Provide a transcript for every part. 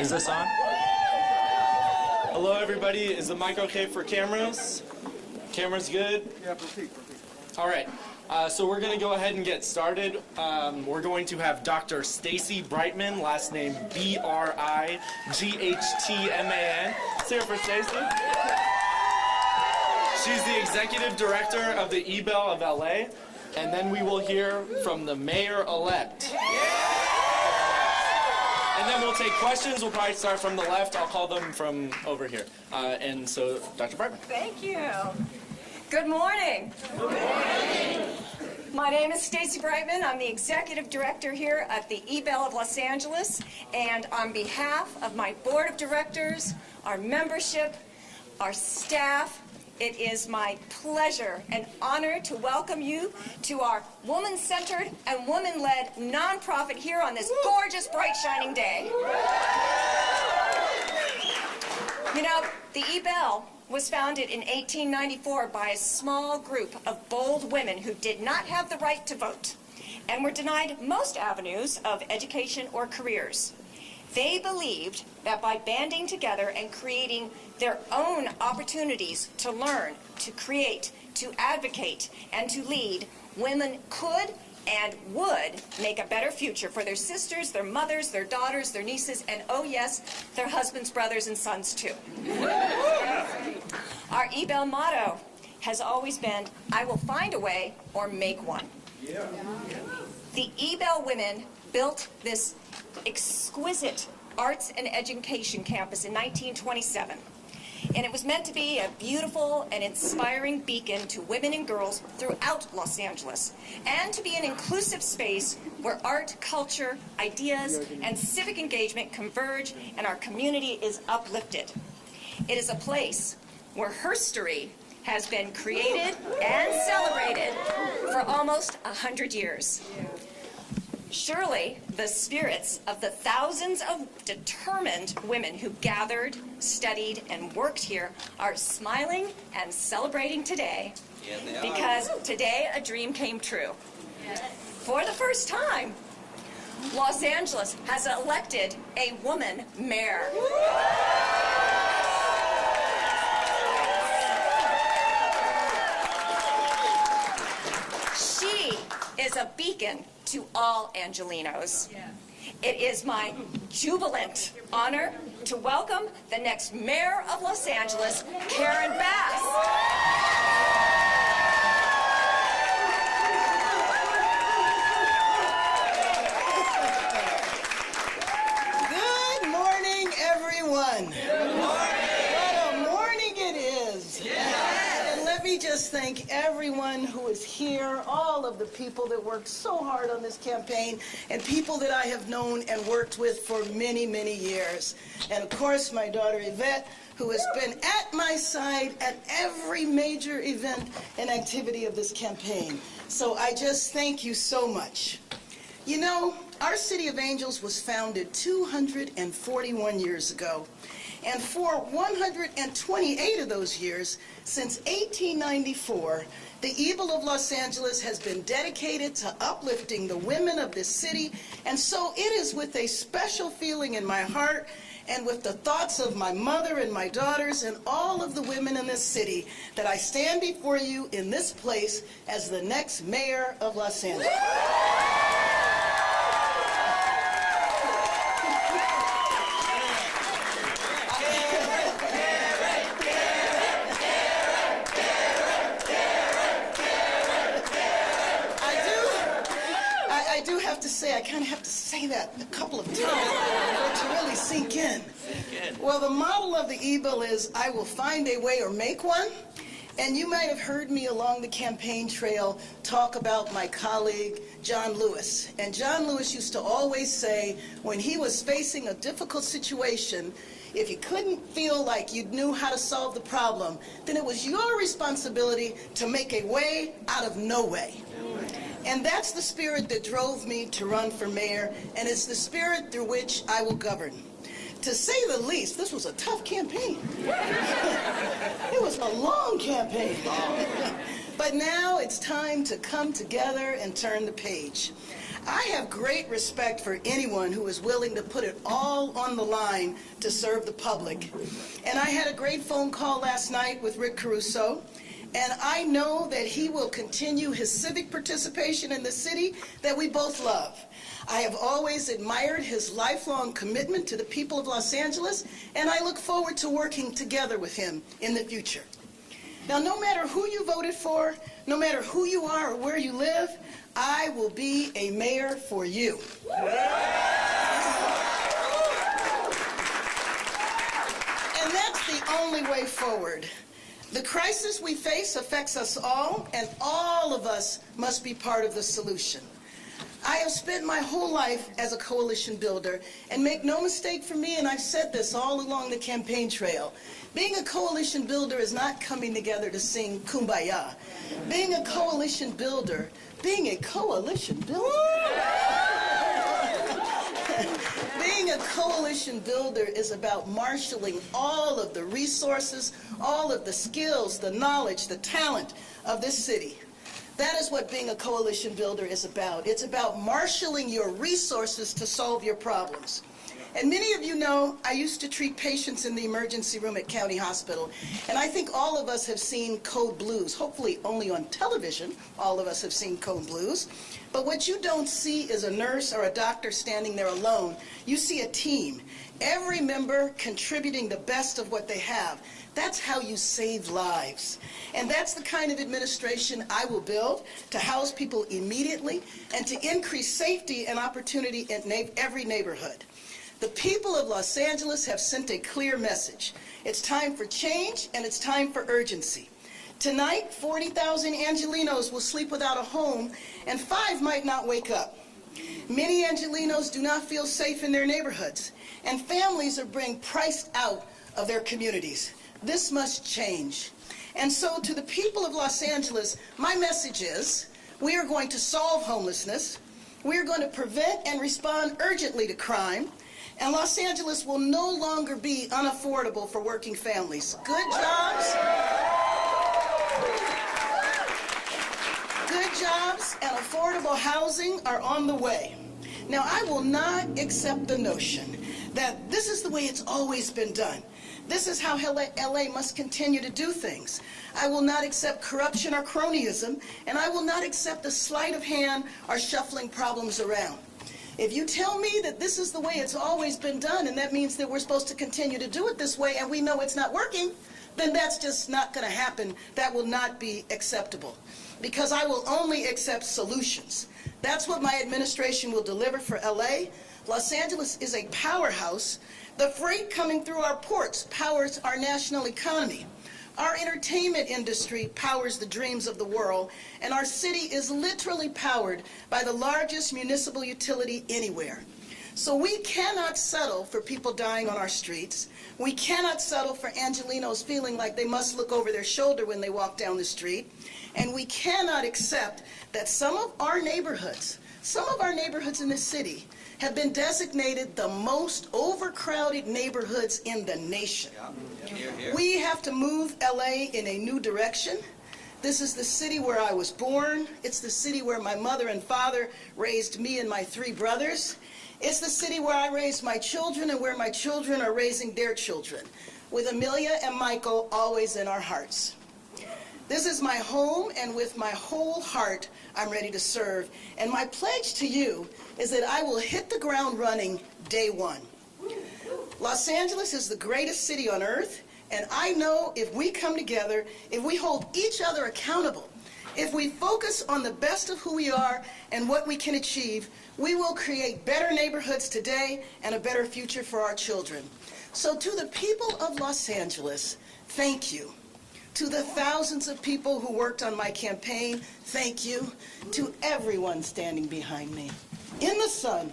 Is this on? Hello, everybody. Is the mic okay for cameras? Cameras good? Yeah, proceed. All right. So we're going to go ahead and get started. We're going to have Dr. Stacy Brightman, last name Brightman. Let's hear it for Stacy. She's the executive director of the eBell of LA. And then we will hear from the mayor-elect. And then we'll take questions. We'll probably start from the left. I'll call them from over here. And so, Dr. Brightman. Thank you. Good morning. Good morning. My name is Stacy Brightman. I'm the executive director here at the eBell of Los Angeles. And on behalf of my board of directors, our membership, our staff, it is my pleasure and honor to welcome you to our woman-centered and woman-led nonprofit here on this gorgeous, bright, shining day. You know, the eBell was founded in 1894 by a small group of bold women who did not have the right to vote and were denied most avenues of education or careers. They believed that by banding together and creating their own opportunities to learn, to create, to advocate, and to lead, women could and would make a better future for their sisters, their mothers, their daughters, their nieces, and oh yes, their husbands, brothers, and sons too. Our eBell motto has always been, I will find a way or make one. Yeah. The eBell women built this exquisite arts and education campus in 1927. And it was meant to be a beautiful and inspiring beacon to women and girls throughout Los Angeles, and to be an inclusive space where art, culture, ideas, and civic engagement converge and our community is uplifted. It is a place where herstory has been created and celebrated for almost 100 years. Surely, the spirits of the thousands of determined women who gathered, studied, and worked here are smiling and celebrating today, because today a dream came true. For the first time, Los Angeles has elected a woman mayor. She is a beacon to all Angelenos. It is my jubilant honor to welcome the next mayor of Los Angeles, Karen Bass. Good morning, everyone. Good morning. What a morning it is. And let me just thank everyone who is here, all of the people that worked so hard on this campaign, and people that I have known and worked with for many, many years. And of course, my daughter Yvette, who has been at my side at every major event and activity of this campaign. So I just thank you so much. You know, our City of Angels was founded 241 years ago. And for 128 of those years, since 1894, the eBell of Los Angeles has been dedicated to uplifting the women of this city. And so it is with a special feeling in my heart and with the thoughts of my mother and my daughters and all of the women in this city that I stand before you in this place as the next mayor of Los Angeles. I kind of have to say that a couple of times for it to really sink in. Well, the model of the eBell is, I will find a way or make one. And you might have heard me along the campaign trail talk about my colleague, John Lewis. And John Lewis used to always say, when he was facing a difficult situation, if you couldn't feel like you knew how to solve the problem, then it was your responsibility to make a way out of no way. And that's the spirit that drove me to run for mayor, and it's the spirit through which I will govern. To say the least, this was a tough campaign. It was a long campaign. But now it's time to come together and turn the page. I have great respect for anyone who is willing to put it all on the line to serve the public. And I had a great phone call last night with Rick Caruso, and I know that he will continue his civic participation in the city that we both love. I have always admired his lifelong commitment to the people of Los Angeles, and I look forward to working together with him in the future. Now, no matter who you voted for, no matter who you are or where you live, I will be a mayor for you. And that's the only way forward. The crisis we face affects us all, and all of us must be part of the solution. I have spent my whole life as a coalition builder, and make no mistake for me, and I've said this all along the campaign trail, being a coalition builder is not coming together to sing Kumbaya. Being a coalition builder Being a coalition builder is about marshaling all of the resources, all of the skills, the knowledge, the talent of this city. That is what being a coalition builder is about. It's about marshaling your resources to solve your problems. And many of you know I used to treat patients in the emergency room at County Hospital, and I think all of us have seen Code Blues. Hopefully only on television all of us have seen Code Blues. But what you don't see is a nurse or a doctor standing there alone. You see a team, every member contributing the best of what they have. That's how you save lives. And that's the kind of administration I will build to house people immediately and to increase safety and opportunity in every neighborhood. The people of Los Angeles have sent a clear message. It's time for change, and it's time for urgency. Tonight, 40,000 Angelenos will sleep without a home, and 5 might not wake up. Many Angelenos do not feel safe in their neighborhoods, and families are being priced out of their communities. This must change. And so to the people of Los Angeles, my message is, we are going to solve homelessness, we are going to prevent and respond urgently to crime, and Los Angeles will no longer be unaffordable for working families. Good jobs and affordable housing are on the way. Now, I will not accept the notion that this is the way it's always been done. This is how LA must continue to do things. I will not accept corruption or cronyism, and I will not accept the sleight of hand or shuffling problems around. If you tell me that this is the way it's always been done, and that means that we're supposed to continue to do it this way, and we know it's not working, then that's just not going to happen. That will not be acceptable, because I will only accept solutions. That's what my administration will deliver for LA. Los Angeles is a powerhouse. The freight coming through our ports powers our national economy. Our entertainment industry powers the dreams of the world, and our city is literally powered by the largest municipal utility anywhere. So we cannot settle for people dying on our streets. We cannot settle for Angelenos feeling like they must look over their shoulder when they walk down the street. And we cannot accept that some of our neighborhoods in this city have been designated the most overcrowded neighborhoods in the nation. We have to move LA in a new direction. This is the city where I was born. It's the city where my mother and father raised me and my 3 brothers. It's the city where I raised my children and where my children are raising their children, with Amelia and Michael always in our hearts. This is my home, and with my whole heart, I'm ready to serve. And my pledge to you is that I will hit the ground running day one. Los Angeles is the greatest city on earth, and I know if we come together, if we hold each other accountable, if we focus on the best of who we are and what we can achieve, we will create better neighborhoods today and a better future for our children. So to the people of Los Angeles, thank you. To the thousands of people who worked on my campaign, thank you. To everyone standing behind me in the sun,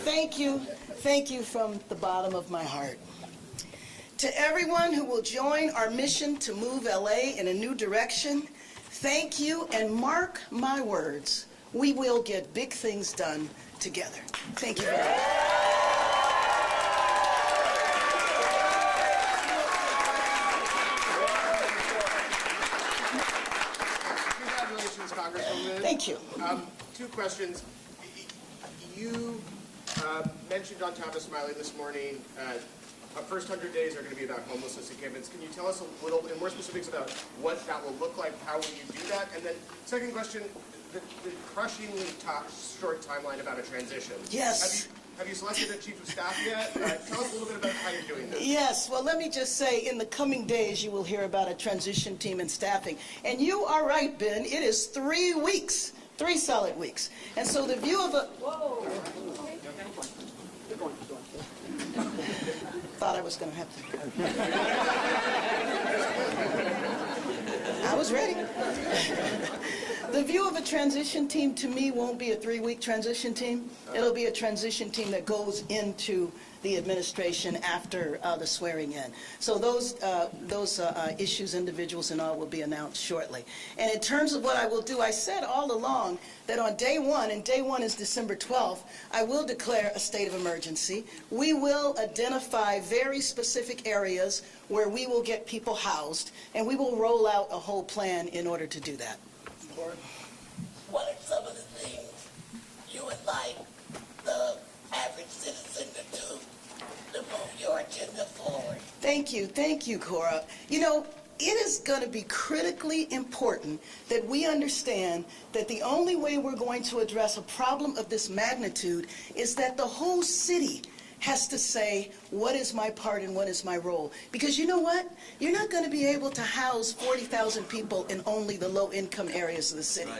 thank you. Thank you from the bottom of my heart. To everyone who will join our mission to move LA in a new direction, thank you, and mark my words, we will get big things done together. Thank you very much. Lynn. Thank you. Two questions. You mentioned on Thomas Smiley this morning, first 100 days are going to be about homelessness encampments. Can you tell us a little in more specifics about what that will look like? How will you do that? And then second question, the crushingly short timeline about a transition. Yes. Have you selected a chief of staff yet? Tell us a little bit about how you're doing that. Yes, well, let me just say, in the coming days, you will hear about a transition team and staffing. And you are right, Ben, it is 3 weeks, 3 solid weeks. And so the view of a... Whoa. Thought I was going to have to... I was ready. The view of a transition team, to me, won't be a 3-week transition team. It'll be a transition team that goes into the administration after the swearing in. So those issues, individuals, and all will be announced shortly. And in terms of what I will do, I said all along that on day one, and day one is December 12th, I will declare a state of emergency. We will identify very specific areas where we will get people housed, and we will roll out a whole plan in order to do that. What are some of the things you would like the average citizen to do to move your agenda forward? Thank you, Cora. You know, it is going to be critically important that we understand that the only way we're going to address a problem of this magnitude is that the whole city has to say, what is my part and what is my role? Because you know what? You're not going to be able to house 40,000 people in only the low-income areas of the city.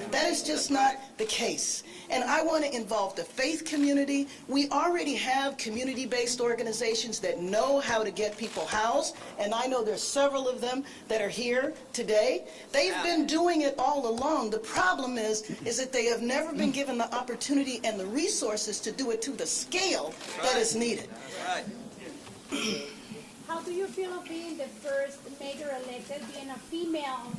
That is just not the case. And I want to involve the faith community. We already have community-based organizations that know how to get people housed, and I know there's several of them that are here today. They've been doing it all along. The problem is that they have never been given the opportunity and the resources to do it to the scale that is needed. How do you feel of being the first mayor elected, being a female,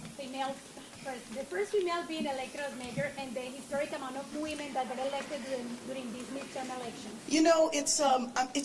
the first female being elected as mayor, and the historic amount of women that were elected during these midterm elections? You know, it's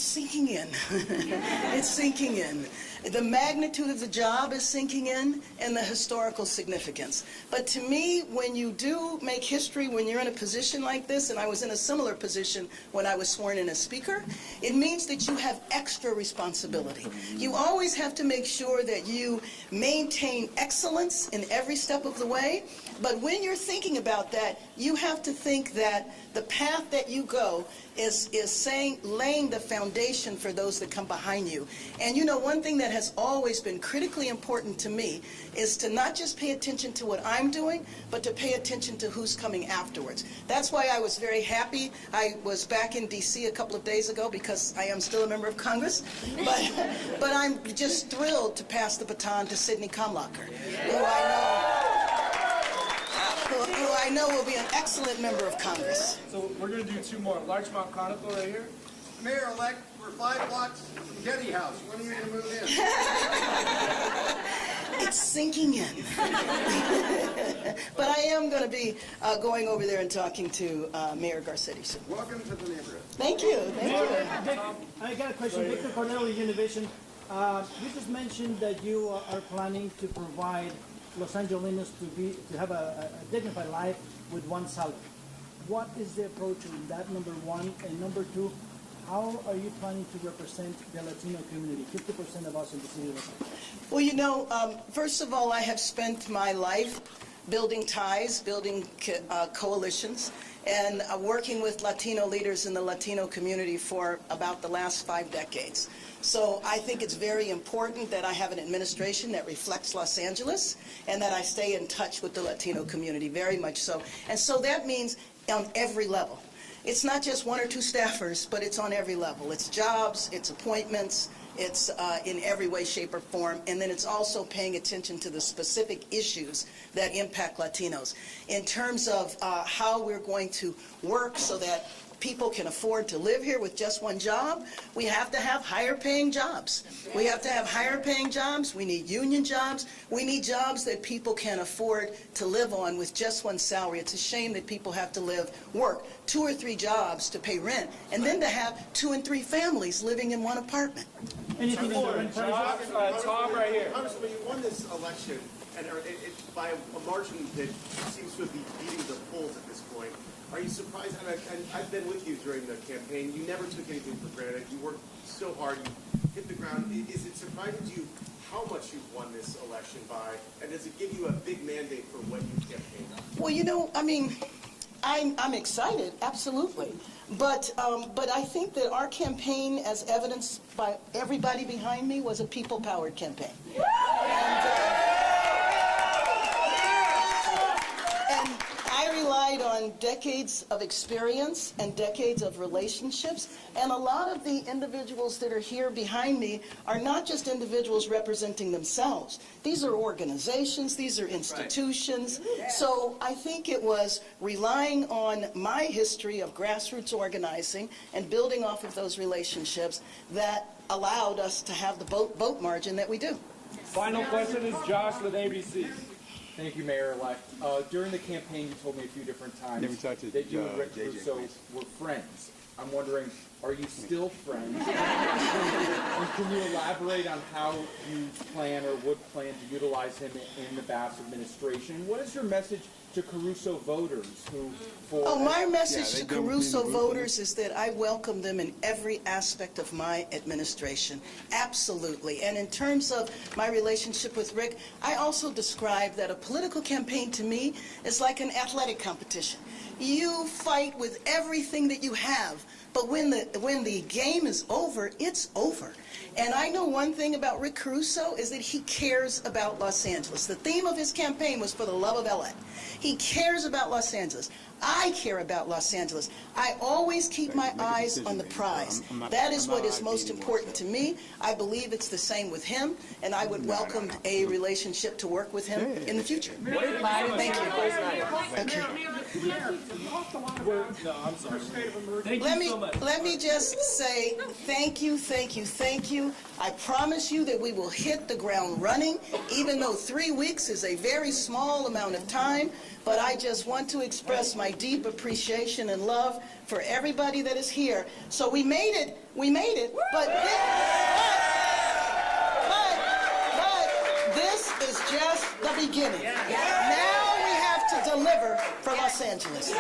sinking in. It's sinking in. The magnitude of the job is sinking in, and the historical significance. But to me, when you do make history, when you're in a position like this, and I was in a similar position when I was sworn in as Speaker, it means that you have extra responsibility. You always have to make sure that you maintain excellence in every step of the way. But when you're thinking about that, you have to think that the path that you go is laying the foundation for those that come behind you. And you know, one thing that has always been critically important to me is to not just pay attention to what I'm doing, but to pay attention to who's coming afterwards. That's why I was very happy. I was back in D.C. a couple of days ago because I am still a member of Congress. But I'm just thrilled to pass the baton to Sidney Kamlacher, who I know will be an excellent member of Congress. So we're going to do 2 more. Larchmont Chronicle right here. Mayor-elect, we're 5 blocks from Getty House. When are you going to move in? It's sinking in. But I am going to be going over there and talking to Mayor Garcetti soon. Welcome to the neighborhood. Thank you. Thank you. Vic, I got a question. Victor Cornell, Univision. You just mentioned that you are planning to provide Los Angelenos to have a dignified life with one salary. What is the approach in that, number one? And number two, how are you planning to represent the Latino community, 50% of us in the city of Los Angeles? Well, you know, first of all, I have spent my life building ties, building coalitions, and working with Latino leaders in the Latino community for about the last 5 decades. So I think it's very important that I have an administration that reflects Los Angeles and that I stay in touch with the Latino community, very much so. And so that means on every level. It's not just 1 or 2 staffers, but it's on every level. It's jobs, it's appointments, it's in every way, shape, or form. And then it's also paying attention to the specific issues that impact Latinos. In terms of how we're going to work so that people can afford to live here with just one job, we have to have higher paying jobs. We have to have higher paying jobs. We need union jobs. We need jobs that people can afford to live on with just one salary. It's a shame that people have to work 2 or 3 jobs to pay rent, and then to have 2 and 3 families living in one apartment. Anything in the rent Tom right here. Congressman, you won this election and by a margin that seems to be beating the polls at this point. Are you surprised? And I've been with you during the campaign. You never took anything for granted. You worked so hard. You hit the ground. Is it surprising to you how much you've won this election by? And does it give you a big mandate for what you campaigned on? Well, you know, I mean, I'm excited, absolutely. But I think that our campaign, as evidenced by everybody behind me, was a people-powered campaign. And I relied on decades of experience and decades of relationships. And a lot of the individuals that are here behind me are not just individuals representing themselves. These are organizations, these are institutions. So I think it was relying on my history of grassroots organizing and building off of those relationships that allowed us to have the vote margin that we do. Final question is Josh with ABC. Thank you, Mayor-elect. During the campaign, you told me a few different times that you and Rick Caruso were friends. I'm wondering, are you still friends? And can you elaborate on how you plan or would plan to utilize him in the Bass administration? What is your message to Caruso voters who... My message to Caruso voters is that I welcome them in every aspect of my administration. Absolutely. And in terms of my relationship with Rick, I also describe that a political campaign to me is like an athletic competition. You fight with everything that you have, but when the game is over, it's over. And I know one thing about Rick Caruso is that he cares about Los Angeles. The theme of his campaign was for the love of LA. He cares about Los Angeles. I care about Los Angeles. I always keep my eyes on the prize. That is what is most important to me. I believe it's the same with him, and I would welcome a relationship to work with him in the future. Thank you. Okay. No, I'm sorry. Let me just say thank you, thank you, thank you. I promise you that we will hit the ground running, even though 3 weeks is a very small amount of time. But I just want to express my deep appreciation and love for everybody that is here. So we made it, but this is just the beginning. Now we have to deliver for Los Angeles.